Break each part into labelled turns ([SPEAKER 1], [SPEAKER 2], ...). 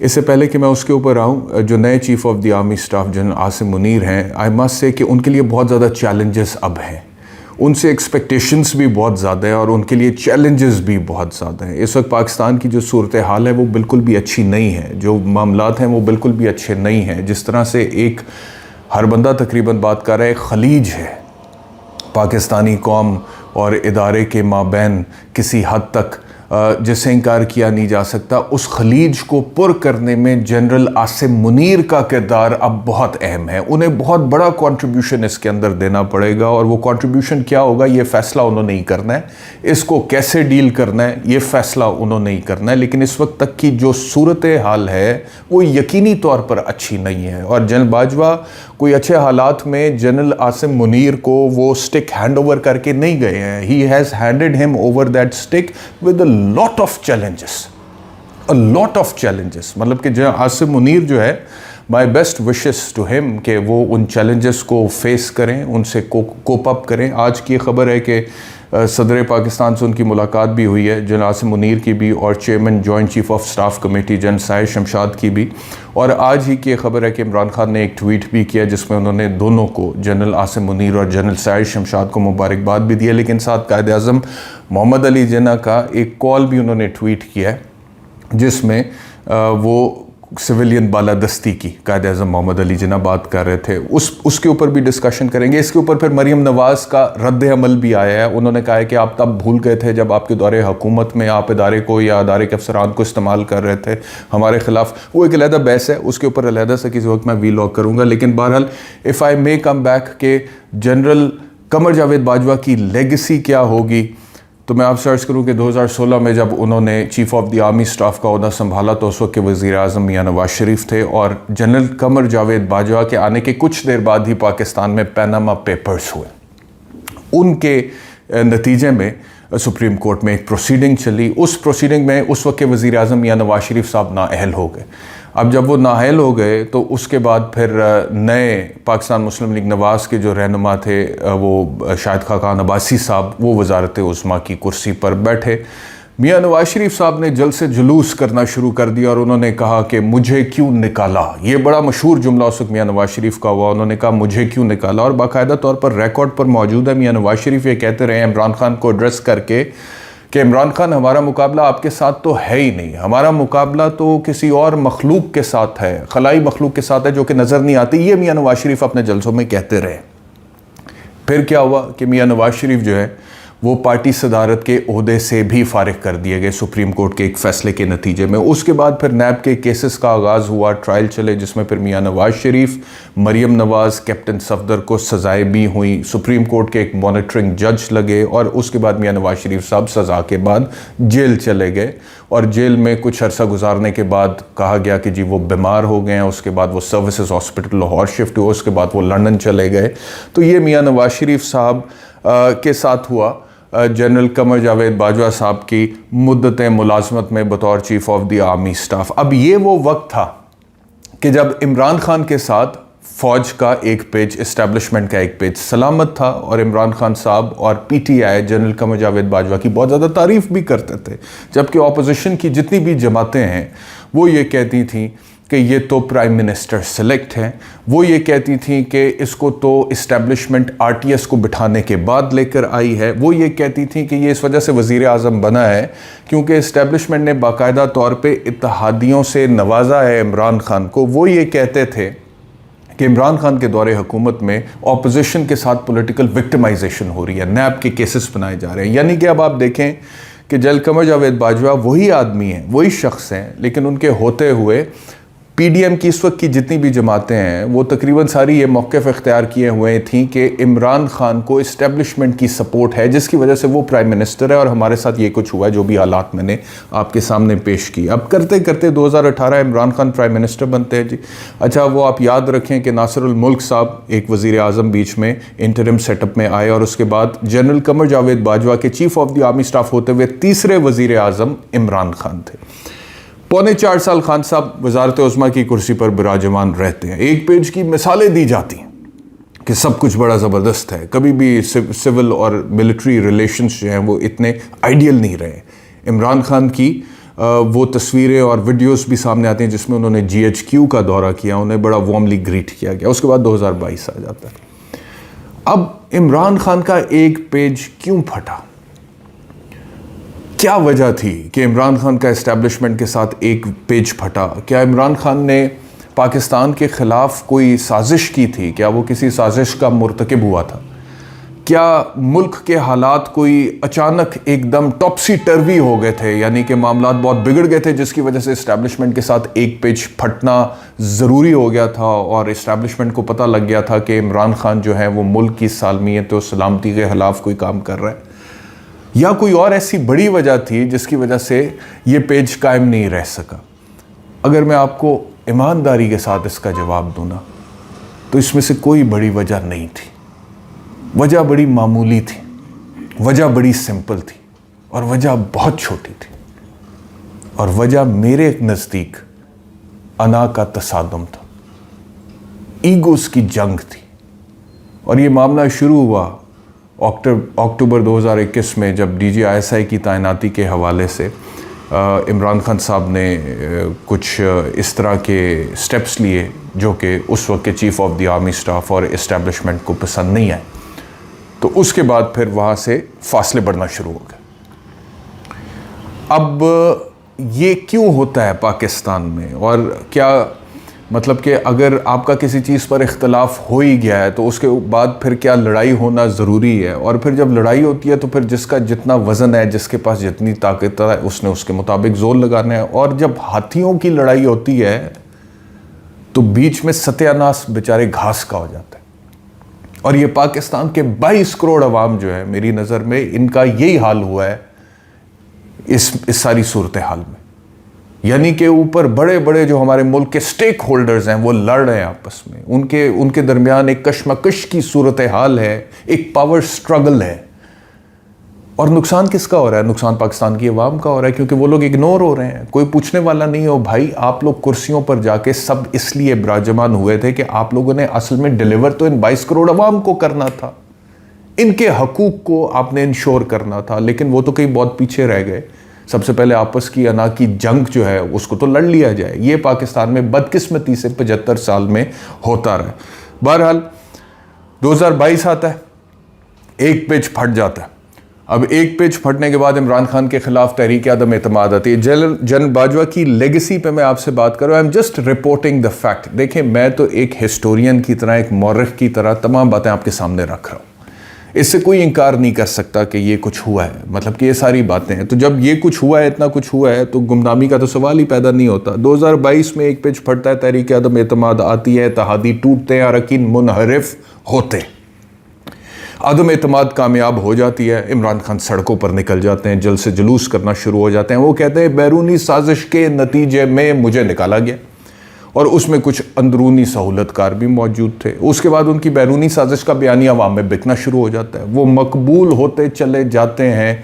[SPEAKER 1] اس سے پہلے کہ میں اس کے اوپر آؤں، جو نئے chief of the army staff general Asim Munir ہیں، آئی مسٹ سے کہ ان کے لیے بہت زیادہ چیلنجز اب ہیں، ان سے ایکسپیکٹیشنز بھی بہت زیادہ ہیں اور ان کے لیے چیلنجز بھی بہت زیادہ ہیں۔ اس وقت پاکستان کی جو صورتحال ہے وہ بالکل بھی اچھی نہیں ہے، جو معاملات ہیں وہ بالکل بھی اچھے نہیں ہیں۔ جس طرح سے ایک ہر بندہ تقریباً بات کر رہا ہے، خلیج ہے پاکستانی قوم اور ادارے کے مابین کسی حد تک، جس سے انکار کیا نہیں جا سکتا۔ اس خلیج کو پر کرنے میں جنرل عاصم منیر کا کردار اب بہت اہم ہے، انہیں بہت بڑا کنٹریبیوشن اس کے اندر دینا پڑے گا، اور وہ کنٹریبیوشن کیا ہوگا یہ فیصلہ انہوں نے ہی کرنا ہے، اس کو کیسے ڈیل کرنا ہے یہ فیصلہ انہوں نے ہی کرنا ہے۔ لیکن اس وقت تک کی جو صورتحال ہے وہ یقینی طور پر اچھی نہیں ہے، اور جنرل باجوہ کوئی اچھے حالات میں جنرل عاصم منیر کو وہ سٹک ہینڈ اوور کر کے نہیں گئے ہیں۔ He has handed him over that stick with a lot of challenges, مطلب کہ جنرل عاصم منیر جو ہے، مائی بیسٹ وشز ٹو ہم کہ وہ ان چیلنجز کو فیس کریں، ان سے کوپ اپ کریں۔ آج کی خبر ہے کہ صدر پاکستان سے ان کی ملاقات بھی ہوئی ہے، جنرل عاصم منیر کی بھی، اور chairman joint chief of staff committee general Sahir Shamshad کی بھی۔ اور آج ہی کی خبر ہے کہ عمران خان نے ایک ٹویٹ بھی کیا جس میں انہوں نے دونوں کو، جنرل عاصم منیر اور جنرل ساحر شمشاد کو مبارکباد بھی دی ہے، لیکن ساتھ قائد اعظم محمد علی جناح کا ایک کال بھی انہوں نے ٹویٹ کیا ہے جس میں وہ سویلین بالادستی کی قائد اعظم محمد علی جناح بات کر رہے تھے، اس کے اوپر بھی ڈسکشن کریں گے۔ اس کے اوپر پھر مریم نواز کا رد عمل بھی آیا ہے، انہوں نے کہا ہے کہ آپ تب بھول گئے تھے جب آپ کے دور حکومت میں آپ ادارے کو یا ادارے کے افسران کو استعمال کر رہے تھے ہمارے خلاف۔ وہ ایک علیحدہ بحث ہے، اس کے اوپر علیحدہ سے کسی وقت میں ویلاگ کروں گا، لیکن بہرحال if I may come back کہ جنرل قمر جاوید باجوہ کی لیگیسی کیا ہوگی، تو میں آپ سرچ کروں کہ 2016 میں جب انہوں نے chief of the army staff کا عہدہ سنبھالا تو اس وقت کے وزیر اعظم میاں نواز شریف تھے، اور جنرل قمر جاوید باجوہ کے آنے کے کچھ دیر بعد ہی پاکستان میں پیناما پیپرز ہوئے۔ ان کے نتیجے میں سپریم کورٹ میں ایک پروسیڈنگ چلی، اس پروسیڈنگ میں اس وقت کے وزیر اعظم میاں نواز شریف صاحب نااہل ہو گئے۔ اب جب وہ نااہل ہو گئے تو اس کے بعد پھر نئے پاکستان مسلم لیگ نواز کے جو رہنما تھے وہ شاہد خاقان عباسی صاحب، وہ وزارت عظمیٰ کی کرسی پر بیٹھے۔ میاں نواز شریف صاحب نے جلد سے جلوس کرنا شروع کر دیا اور انہوں نے کہا کہ مجھے کیوں نکالا، یہ بڑا مشہور جملہ اس وقت میاں نواز شریف کا ہوا، انہوں نے کہا مجھے کیوں نکالا، اور باقاعدہ طور پر ریکارڈ پر موجود ہے میاں نواز شریف یہ کہتے رہے عمران خان کو ایڈریس کر کے کہ عمران خان ہمارا مقابلہ آپ کے ساتھ تو ہے ہی نہیں، ہمارا مقابلہ تو کسی اور مخلوق کے ساتھ ہے، خلائی مخلوق کے ساتھ ہے جو کہ نظر نہیں آتی، یہ میاں نواز شریف اپنے جلسوں میں کہتے رہے۔ پھر کیا ہوا کہ میاں نواز شریف جو ہے وہ پارٹی صدارت کے عہدے سے بھی فارغ کر دیے گئے سپریم کورٹ کے ایک فیصلے کے نتیجے میں۔ اس کے بعد پھر نیب کے کیسز کا آغاز ہوا، ٹرائل چلے جس میں پھر میاں نواز شریف، مریم نواز، کیپٹن صفدر کو سزائیں بھی ہوئیں، سپریم کورٹ کے ایک مانیٹرنگ جج لگے، اور اس کے بعد میاں نواز شریف صاحب سزا کے بعد جیل چلے گئے، اور جیل میں کچھ عرصہ گزارنے کے بعد کہا گیا کہ جی وہ بیمار ہو گئے ہیں، اس کے بعد وہ سروسز ہاسپٹل لاہور شفٹ ہوئے، اس کے بعد وہ لندن چلے گئے۔ تو یہ میاں نواز شریف صاحب کے ساتھ ہوا جنرل قمر جاوید باجوہ صاحب کی مدت ملازمت میں بطور chief of the army staff. اب یہ وہ وقت تھا کہ جب عمران خان کے ساتھ فوج کا ایک پیج، اسٹیبلشمنٹ کا ایک پیج سلامت تھا، اور عمران خان صاحب اور P T I general Qamar Javed Bajwa کی بہت زیادہ تعریف بھی کرتے تھے، جبکہ اپوزیشن کی جتنی بھی جماعتیں ہیں وہ یہ کہتی تھیں کہ یہ تو پرائم منسٹر سلیکٹ ہیں، وہ یہ کہتی تھیں کہ اس کو تو اسٹیبلشمنٹ آر ٹی ایس کو بٹھانے کے بعد لے کر آئی ہے، وہ یہ کہتی تھیں کہ یہ اس وجہ سے وزیر اعظم بنا ہے کیونکہ اسٹیبلشمنٹ نے باقاعدہ طور پہ اتحادیوں سے نوازا ہے عمران خان کو، وہ یہ کہتے تھے کہ عمران خان کے دور حکومت میں اپوزیشن کے ساتھ پولیٹیکل وکٹمائزیشن ہو رہی ہے، نیب کے کیسز بنائے جا رہے ہیں۔ یعنی کہ اب آپ دیکھیں کہ جنرل قمر جاوید باجوہ وہی آدمی ہیں، وہی شخص ہیں، لیکن ان کے ہوتے ہوئے پی ڈی ایم کی اس وقت کی جتنی بھی جماعتیں ہیں وہ تقریباً ساری یہ موقف اختیار کیے ہوئے تھیں کہ عمران خان کو اسٹیبلشمنٹ کی سپورٹ ہے جس کی وجہ سے وہ پرائم منسٹر ہے، اور ہمارے ساتھ یہ کچھ ہوا ہے جو بھی حالات میں نے آپ کے سامنے پیش کی۔ اب کرتے کرتے 2018 عمران خان پرائم منسٹر بنتے ہیں جی۔ اچھا وہ آپ یاد رکھیں کہ ناصر الملک صاحب ایک وزیر اعظم بیچ میں انٹرم سیٹ اپ میں آئے، اور اس کے بعد جنرل قمر جاوید باجوہ کے chief of the army staff ہوتے ہوئے تیسرے وزیر اعظم عمران خان تھے۔ 4.25 سال خان صاحب وزارت عظمیٰ کی کرسی پر براجمان رہتے ہیں، ایک پیج کی مثالیں دی جاتی ہیں کہ سب کچھ بڑا زبردست ہے، کبھی بھی سول اور ملٹری ریلیشنز جو ہیں وہ اتنے آئیڈیل نہیں رہے۔ عمران خان کی وہ تصویریں اور ویڈیوز بھی سامنے آتی ہیں جس میں انہوں نے GHQ کا دورہ کیا, انہیں بڑا وارملی گریٹ کیا گیا. اس کے بعد 2022 آ جاتا ہے. اب عمران خان کا ایک پیج کیوں پھٹا؟ کیا وجہ تھی کہ عمران خان کا اسٹیبلشمنٹ کے ساتھ ایک پیج پھٹا؟ کیا عمران خان نے پاکستان کے خلاف کوئی سازش کی تھی؟ کیا وہ کسی سازش کا مرتکب ہوا تھا؟ کیا ملک کے حالات کوئی اچانک ایک دم ٹاپسی ٹروی ہو گئے تھے, یعنی کہ معاملات بہت بگڑ گئے تھے جس کی وجہ سے اسٹیبلشمنٹ کے ساتھ ایک پیج پھٹنا ضروری ہو گیا تھا, اور اسٹیبلشمنٹ کو پتہ لگ گیا تھا کہ عمران خان جو ہے وہ ملک کی سالمیت و سلامتی کے خلاف کوئی کام کر رہا ہے؟ یا کوئی اور ایسی بڑی وجہ تھی جس کی وجہ سے یہ پیج قائم نہیں رہ سکا؟ اگر میں آپ کو ایمانداری کے ساتھ اس کا جواب دوں نا, تو اس میں سے کوئی بڑی وجہ نہیں تھی. وجہ بڑی معمولی تھی, وجہ بڑی سمپل تھی, اور وجہ بہت چھوٹی تھی. اور وجہ میرے نزدیک انا کا تصادم تھا, ایگوز کی جنگ تھی. اور یہ معاملہ شروع ہوا اکتوبر 2021 میں, جب DGI کی تعیناتی کے حوالے سے عمران خان صاحب نے کچھ اس طرح کے سٹیپس لیے جو کہ اس وقت کے chief of the army staff اور اسٹیبلشمنٹ کو پسند نہیں آئے. تو اس کے بعد پھر وہاں سے فاصلے بڑھنا شروع ہو گئے. اب یہ کیوں ہوتا ہے پاکستان میں؟ اور کیا مطلب کہ اگر آپ کا کسی چیز پر اختلاف ہو ہی گیا ہے تو اس کے بعد پھر کیا لڑائی ہونا ضروری ہے؟ اور پھر جب لڑائی ہوتی ہے تو پھر جس کا جتنا وزن ہے, جس کے پاس جتنی طاقت ہے, اس نے اس کے مطابق زور لگانا ہے. اور جب ہاتھیوں کی لڑائی ہوتی ہے تو بیچ میں ستیہ ناش بیچارے گھاس کا ہو جاتا ہے. اور یہ پاکستان کے 22 کروڑ عوام جو ہے, میری نظر میں ان کا یہی حال ہوا ہے اس ساری صورتحال میں. یعنی کہ اوپر بڑے بڑے جو ہمارے ملک کے سٹیک ہولڈرز ہیں وہ لڑ رہے ہیں آپس میں, ان کے درمیان ایک کشمکش کی صورتحال ہے, ایک پاور سٹرگل ہے. اور نقصان کس کا ہو رہا ہے؟ نقصان پاکستان کی عوام کا ہو رہا ہے, کیونکہ وہ لوگ اگنور ہو رہے ہیں. کوئی پوچھنے والا نہیں ہو بھائی, آپ لوگ کرسیوں پر جا کے سب اس لیے براجمان ہوئے تھے کہ آپ لوگوں نے اصل میں ڈیلیور تو ان 22 کروڑ عوام کو کرنا تھا, ان کے حقوق کو آپ نے انشور کرنا تھا. لیکن وہ تو کہیں بہت پیچھے رہ گئے. سب سے پہلے آپس کی انا کی جنگ جو ہے اس کو تو لڑ لیا جائے. یہ پاکستان میں بدقسمتی سے 75 سال میں ہوتا رہا. بہرحال 2022 آتا ہے, ایک پیج پھٹ جاتا ہے. اب ایک پیج پھٹنے کے بعد عمران خان کے خلاف تحریک عدم اعتماد آتی ہے. جنرل باجوہ کی لیگیسی پہ میں آپ سے بات کر رہا ہوں. I am just reporting the fact. دیکھیں, میں تو ایک ہسٹورین کی طرح, ایک مورخ کی طرح تمام باتیں آپ کے سامنے رکھ رہا ہوں. اس سے کوئی انکار نہیں کر سکتا کہ یہ کچھ ہوا ہے, مطلب کہ یہ ساری باتیں ہیں. تو جب یہ کچھ ہوا ہے, اتنا کچھ ہوا ہے, تو گمنامی کا تو سوال ہی پیدا نہیں ہوتا. 2022 میں ایک پیج پھٹتا ہے, تحریک عدم اعتماد آتی ہے, اتحادی ٹوٹتے ہیں, اراکین منحرف ہوتے ہیں, عدم اعتماد کامیاب ہو جاتی ہے. عمران خان سڑکوں پر نکل جاتے ہیں, جلد سے جلوس کرنا شروع ہو جاتے ہیں. وہ کہتے ہیں بیرونی سازش کے نتیجے میں مجھے نکالا گیا, اور اس میں کچھ اندرونی سہولت کار بھی موجود تھے. اس کے بعد ان کی بیرونی سازش کا بیانیہ عوام میں بکنا شروع ہو جاتا ہے. وہ مقبول ہوتے چلے جاتے ہیں,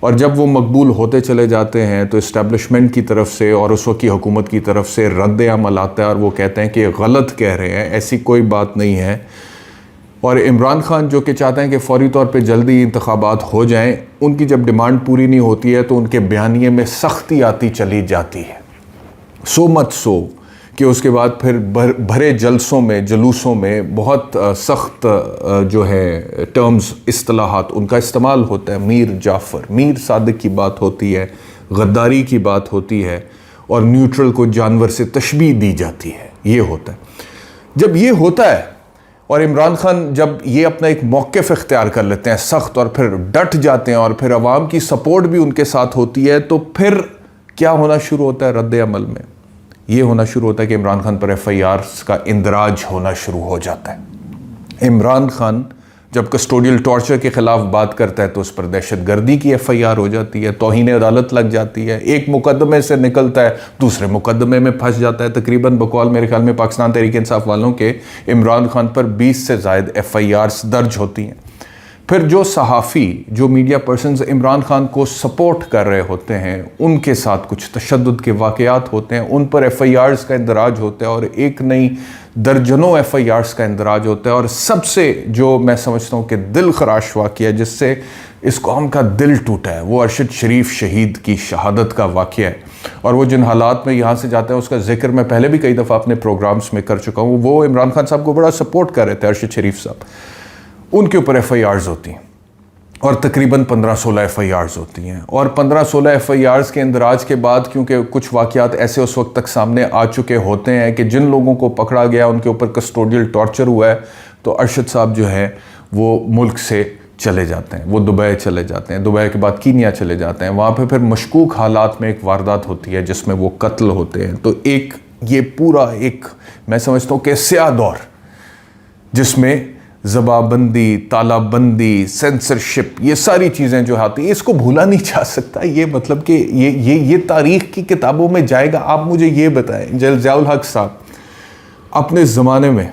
[SPEAKER 1] اور جب وہ مقبول ہوتے چلے جاتے ہیں تو اسٹیبلشمنٹ کی طرف سے اور اس وقت کی حکومت کی طرف سے رد عمل آتا ہے, اور وہ کہتے ہیں کہ غلط کہہ رہے ہیں, ایسی کوئی بات نہیں ہے. اور عمران خان جو کہ چاہتے ہیں کہ فوری طور پہ جلدی انتخابات ہو جائیں, ان کی جب ڈیمانڈ پوری نہیں ہوتی ہے تو ان کے بیانیے میں سختی آتی چلی جاتی ہے. سو مچ سو کہ اس کے بعد پھر بھرے جلسوں میں, جلوسوں میں بہت سخت جو ہے ٹرمز, اصطلاحات ان کا استعمال ہوتا ہے. میر جعفر, میر صادق کی بات ہوتی ہے, غداری کی بات ہوتی ہے, اور نیوٹرل کو جانور سے تشبیہ دی جاتی ہے. یہ ہوتا ہے. جب یہ ہوتا ہے اور عمران خان جب یہ اپنا ایک موقف اختیار کر لیتے ہیں سخت, اور پھر ڈٹ جاتے ہیں, اور پھر عوام کی سپورٹ بھی ان کے ساتھ ہوتی ہے, تو پھر کیا ہونا شروع ہوتا ہے رد عمل میں؟ یہ ہونا شروع ہوتا ہے کہ عمران خان پر FIRs کا اندراج ہونا شروع ہو جاتا ہے. عمران خان جب کسٹوڈیل ٹارچر کے خلاف بات کرتا ہے تو اس پر دہشت گردی کی FIR ہو جاتی ہے, توہین عدالت لگ جاتی ہے. ایک مقدمے سے نکلتا ہے, دوسرے مقدمے میں پھنس جاتا ہے. تقریباً بقول میرے خیال میں پاکستان تحریک انصاف والوں کے عمران خان پر 20 سے زائد FIRs درج ہوتی ہیں. پھر جو صحافی جو میڈیا پرسنز عمران خان کو سپورٹ کر رہے ہوتے ہیں ان کے ساتھ کچھ تشدد کے واقعات ہوتے ہیں, ان پر ایف آئی آرز کا اندراج ہوتا ہے اور ایک نہیں درجنوں ایف آئی آرز کا اندراج ہوتا ہے. اور سب سے جو میں سمجھتا ہوں کہ دل خراش واقعہ جس سے اس قوم کا دل ٹوٹا ہے وہ ارشد شریف شہید کی شہادت کا واقعہ ہے. اور وہ جن حالات میں یہاں سے جاتے ہیں اس کا ذکر میں پہلے بھی کئی دفعہ اپنے پروگرامز میں کر چکا ہوں. وہ عمران خان صاحب کو بڑا سپورٹ کر رہے تھے ارشد شریف صاحب, ان کے اوپر ایف آئی آرز ہوتی ہیں اور تقریباً 15-16 ایف آئی آرز ہوتی ہیں. اور 15-16 ایف آئی آرز کے اندراج کے بعد کیونکہ کچھ واقعات ایسے اس وقت تک سامنے آ چکے ہوتے ہیں کہ جن لوگوں کو پکڑا گیا ان کے اوپر کسٹوڈیل ٹارچر ہوا ہے, تو ارشد صاحب جو ہے وہ ملک سے چلے جاتے ہیں, وہ دبئی چلے جاتے ہیں, دبئی کے بعد کینیا چلے جاتے ہیں. وہاں پہ پھر مشکوک حالات میں ایک واردات ہوتی ہے جس میں وہ قتل ہوتے ہیں. تو ایک یہ پورا ایک میں سمجھتا ہوں کہ سیاہ دور جس میں زبابندی, تالا بندی, سینسرشپ, یہ ساری چیزیں جو آتی ہیں اس کو بھولا نہیں جا سکتا. یہ مطلب کہ یہ تاریخ کی کتابوں میں جائے گا. آپ مجھے یہ بتائیں, ضیاء الحق صاحب اپنے زمانے میں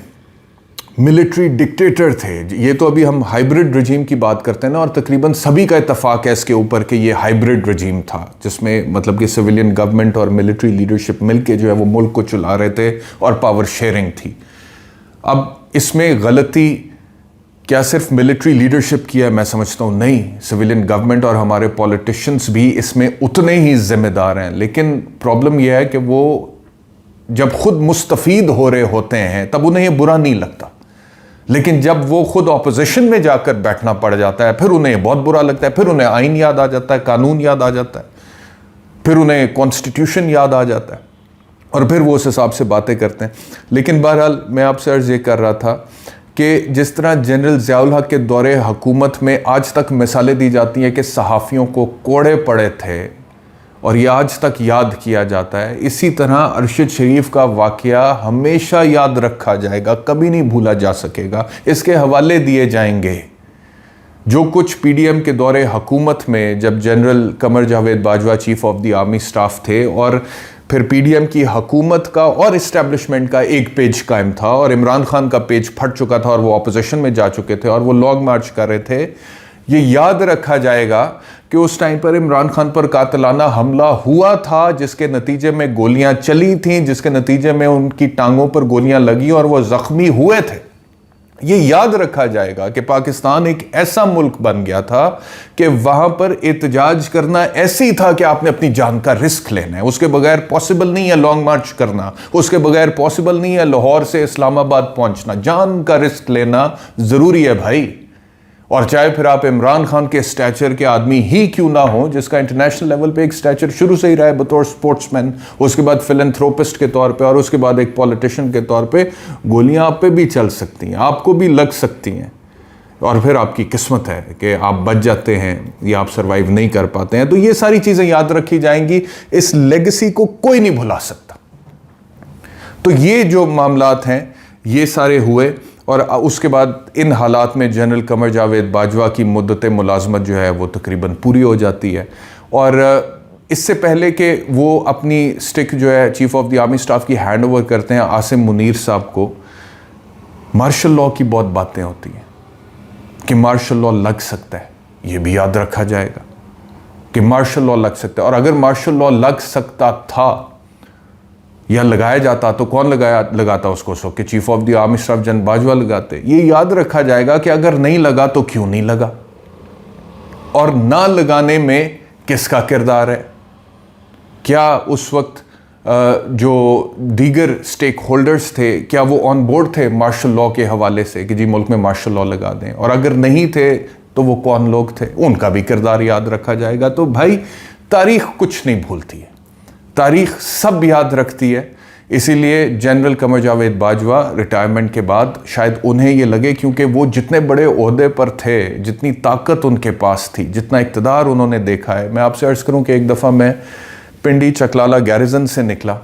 [SPEAKER 1] ملٹری ڈکٹیٹر تھے. یہ تو ابھی ہم ہائیبرڈ رجیم کی بات کرتے ہیں نا, اور تقریباً سبھی کا اتفاق ہے اس کے اوپر کہ یہ ہائیبرڈ رجیم تھا جس میں مطلب کہ سویلین گورنمنٹ اور ملٹری لیڈرشپ مل کے جو ہے وہ ملک کو چلا رہے تھے اور پاور شیئرنگ تھی. اب اس میں غلطی کیا صرف ملٹری لیڈرشپ کی ہے؟ میں سمجھتا ہوں نہیں, سویلین گورنمنٹ اور ہمارے پولیٹیشنز بھی اس میں اتنے ہی ذمہ دار ہیں. لیکن پرابلم یہ ہے کہ وہ جب خود مستفید ہو رہے ہوتے ہیں تب انہیں یہ برا نہیں لگتا, لیکن جب وہ خود اپوزیشن میں جا کر بیٹھنا پڑ جاتا ہے پھر انہیں یہ بہت برا لگتا ہے. پھر انہیں آئین یاد آ جاتا ہے, قانون یاد آ جاتا ہے, پھر انہیں کانسٹیٹیوشن یاد آ جاتا ہے اور پھر وہ اس حساب سے باتیں کرتے ہیں. لیکن بہرحال میں آپ سے عرض یہ کر رہا تھا کہ جس طرح جنرل ضیاء الحق کے دور حکومت میں آج تک مثالیں دی جاتی ہیں کہ صحافیوں کو کوڑے پڑے تھے اور یہ آج تک یاد کیا جاتا ہے, اسی طرح ارشد شریف کا واقعہ ہمیشہ یاد رکھا جائے گا, کبھی نہیں بھولا جا سکے گا. اس کے حوالے دیے جائیں گے. جو کچھ پی ڈی ایم کے دور حکومت میں جب general Qamar Javed Bajwa chief of the army staff تھے اور پھر پی ڈی ایم کی حکومت کا اور اسٹیبلشمنٹ کا ایک پیج قائم تھا اور عمران خان کا پیج پھٹ چکا تھا اور وہ اپوزیشن میں جا چکے تھے اور وہ لانگ مارچ کر رہے تھے, یہ یاد رکھا جائے گا کہ اس ٹائم پر عمران خان پر قاتلانہ حملہ ہوا تھا جس کے نتیجے میں گولیاں چلی تھیں, جس کے نتیجے میں ان کی ٹانگوں پر گولیاں لگی اور وہ زخمی ہوئے تھے. یہ یاد رکھا جائے گا کہ پاکستان ایک ایسا ملک بن گیا تھا کہ وہاں پر احتجاج کرنا ایسی تھا کہ آپ نے اپنی جان کا رسک لینا ہے. اس کے بغیر پاسبل نہیں ہے لانگ مارچ کرنا, اس کے بغیر پاسبل نہیں ہے لاہور سے اسلام آباد پہنچنا. جان کا رسک لینا ضروری ہے بھائی. اور چاہے پھر آپ عمران خان کے اسٹیچر کے آدمی ہی کیوں نہ ہوں, جس کا انٹرنیشنل لیول پہ ایک اسٹیچر شروع سے ہی رہا ہے بطور سپورٹس مین, اس کے بعد فلنتھروپسٹ کے طور پہ اور اس کے بعد ایک پولیٹیشن کے طور پہ, گولیاں آپ پہ بھی چل سکتی ہیں, آپ کو بھی لگ سکتی ہیں اور پھر آپ کی قسمت ہے کہ آپ بچ جاتے ہیں یا آپ سروائیو نہیں کر پاتے ہیں. تو یہ ساری چیزیں یاد رکھی جائیں گی. اس لیگیسی کو کوئی نہیں بھلا سکتا. تو یہ جو معاملات ہیں یہ سارے ہوئے اور اس کے بعد ان حالات میں جنرل قمر جاوید باجوہ کی مدت ملازمت جو ہے وہ تقریباً پوری ہو جاتی ہے. اور اس سے پہلے کہ وہ اپنی سٹک جو ہے chief of the army staff کی ہینڈ اوور کرتے ہیں عاصم منیر صاحب کو, مارشل لاء کی بہت باتیں ہوتی ہیں کہ مارشل لاء لگ سکتا ہے. یہ بھی یاد رکھا جائے گا کہ مارشل لاء لگ سکتا ہے. اور اگر مارشل لاء لگ سکتا تھا یا لگایا جاتا تو کون لگاتا اس کو کہ chief of the army staff general Bajwa لگاتے. یہ یاد رکھا جائے گا کہ اگر نہیں لگا تو کیوں نہیں لگا, اور نہ لگانے میں کس کا کردار ہے. کیا اس وقت جو دیگر سٹیک ہولڈرز تھے کیا وہ آن بورڈ تھے مارشل لاء کے حوالے سے کہ جی ملک میں مارشل لاء لگا دیں, اور اگر نہیں تھے تو وہ کون لوگ تھے, ان کا بھی کردار یاد رکھا جائے گا. تو بھائی تاریخ کچھ نہیں بھولتی ہے, تاریخ سب یاد رکھتی ہے. اسی لیے جنرل قمر جاوید باجوہ ریٹائرمنٹ کے بعد شاید انہیں یہ لگے, کیونکہ وہ جتنے بڑے عہدے پر تھے, جتنی طاقت ان کے پاس تھی, جتنا اقتدار انہوں نے دیکھا ہے. میں آپ سے عرض کروں کہ ایک دفعہ میں پنڈی چکلالہ گیریزن سے نکلا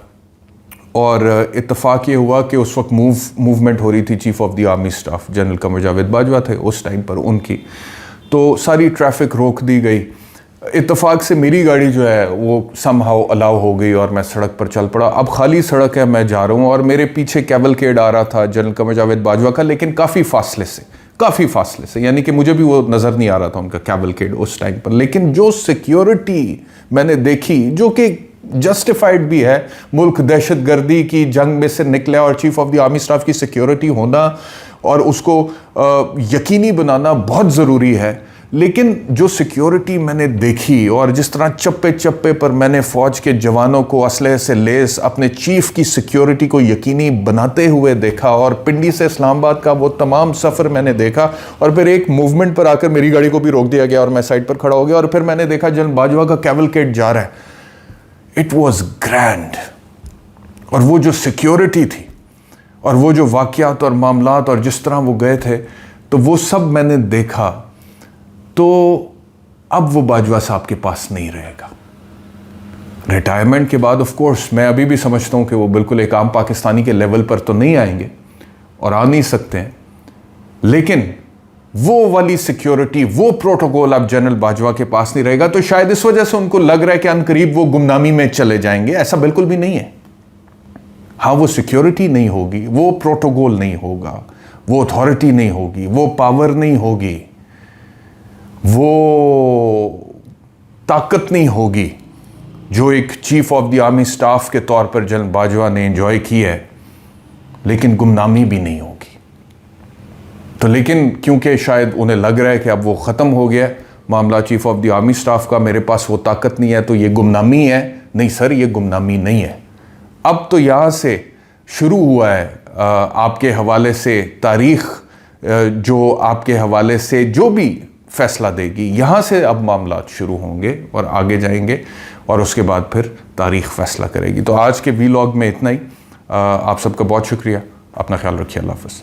[SPEAKER 1] اور اتفاق یہ ہوا کہ اس وقت موومنٹ ہو رہی تھی chief of the army staff general Qamar Javed Bajwa تھے اس ٹائم پر ان کی, تو ساری ٹریفک روک دی گئی. اتفاق سے میری گاڑی جو ہے وہ سم ہاؤ الاؤ ہو گئی اور میں سڑک پر چل پڑا. اب خالی سڑک ہے, میں جا رہا ہوں اور میرے پیچھے کیولکیڈ آ رہا تھا جنرل قمر جاوید باجوہ کا, لیکن کافی فاصلے سے, کافی فاصلے سے، یعنی کہ مجھے بھی وہ نظر نہیں آ رہا تھا ان کا کیولکیڈ اس ٹائم پر، لیکن جو سیکیورٹی میں نے دیکھی جو کہ جسٹیفائڈ بھی ہے، ملک دہشت گردی کی جنگ میں سے نکلے اور chief of the army staff کی سیکیورٹی ہونا اور اس کو یقینی بنانا بہت ضروری ہے، لیکن جو سیکیورٹی میں نے دیکھی اور جس طرح چپے چپے پر میں نے فوج کے جوانوں کو اسلحے سے لیس اپنے چیف کی سیکیورٹی کو یقینی بناتے ہوئے دیکھا، اور پنڈی سے اسلام آباد کا وہ تمام سفر میں نے دیکھا، اور پھر ایک موومنٹ پر آ کر میری گاڑی کو بھی روک دیا گیا اور میں سائڈ پر کھڑا ہو گیا، اور پھر میں نے دیکھا جنرل باجوہ کا کیولکیڈ جا رہا ہے. It was grand. اور وہ جو سیکیورٹی تھی اور وہ جو واقعات اور معاملات اور جس طرح وہ گئے تھے، تو وہ سب میں نے دیکھا. تو اب وہ باجوہ صاحب کے پاس نہیں رہے گا. ریٹائرمنٹ کے بعد آف کورس میں ابھی بھی سمجھتا ہوں کہ وہ بالکل ایک عام پاکستانی کے لیول پر تو نہیں آئیں گے اور آ نہیں سکتے ہیں، لیکن وہ والی سیکیورٹی، وہ پروٹوکول اب جنرل باجوہ کے پاس نہیں رہے گا. تو شاید اس وجہ سے ان کو لگ رہا ہے کہ ان قریب وہ گمنامی میں چلے جائیں گے. ایسا بالکل بھی نہیں ہے. ہاں، وہ سیکیورٹی نہیں ہوگی، وہ پروٹوکول نہیں ہوگا، وہ اتھارٹی نہیں ہوگی، وہ پاور نہیں ہوگی، وہ طاقت نہیں ہوگی جو ایک chief of the army staff کے طور پر جنرل باجوہ نے انجوائے کی ہے، لیکن گمنامی بھی نہیں ہوگی. تو لیکن کیونکہ شاید انہیں لگ رہا ہے کہ اب وہ ختم ہو گیا معاملہ chief of the army staff کا، میرے پاس وہ طاقت نہیں ہے تو یہ گمنامی ہے. نہیں سر، یہ گمنامی نہیں ہے. اب تو یہاں سے شروع ہوا ہے آپ کے حوالے سے تاریخ، جو آپ کے حوالے سے جو بھی فیصلہ دے گی، یہاں سے اب معاملات شروع ہوں گے اور آگے جائیں گے، اور اس کے بعد پھر تاریخ فیصلہ کرے گی. تو آج کے ویلاگ میں اتنا ہی. آپ سب کا بہت شکریہ. اپنا خیال رکھیے. اللہ حافظ.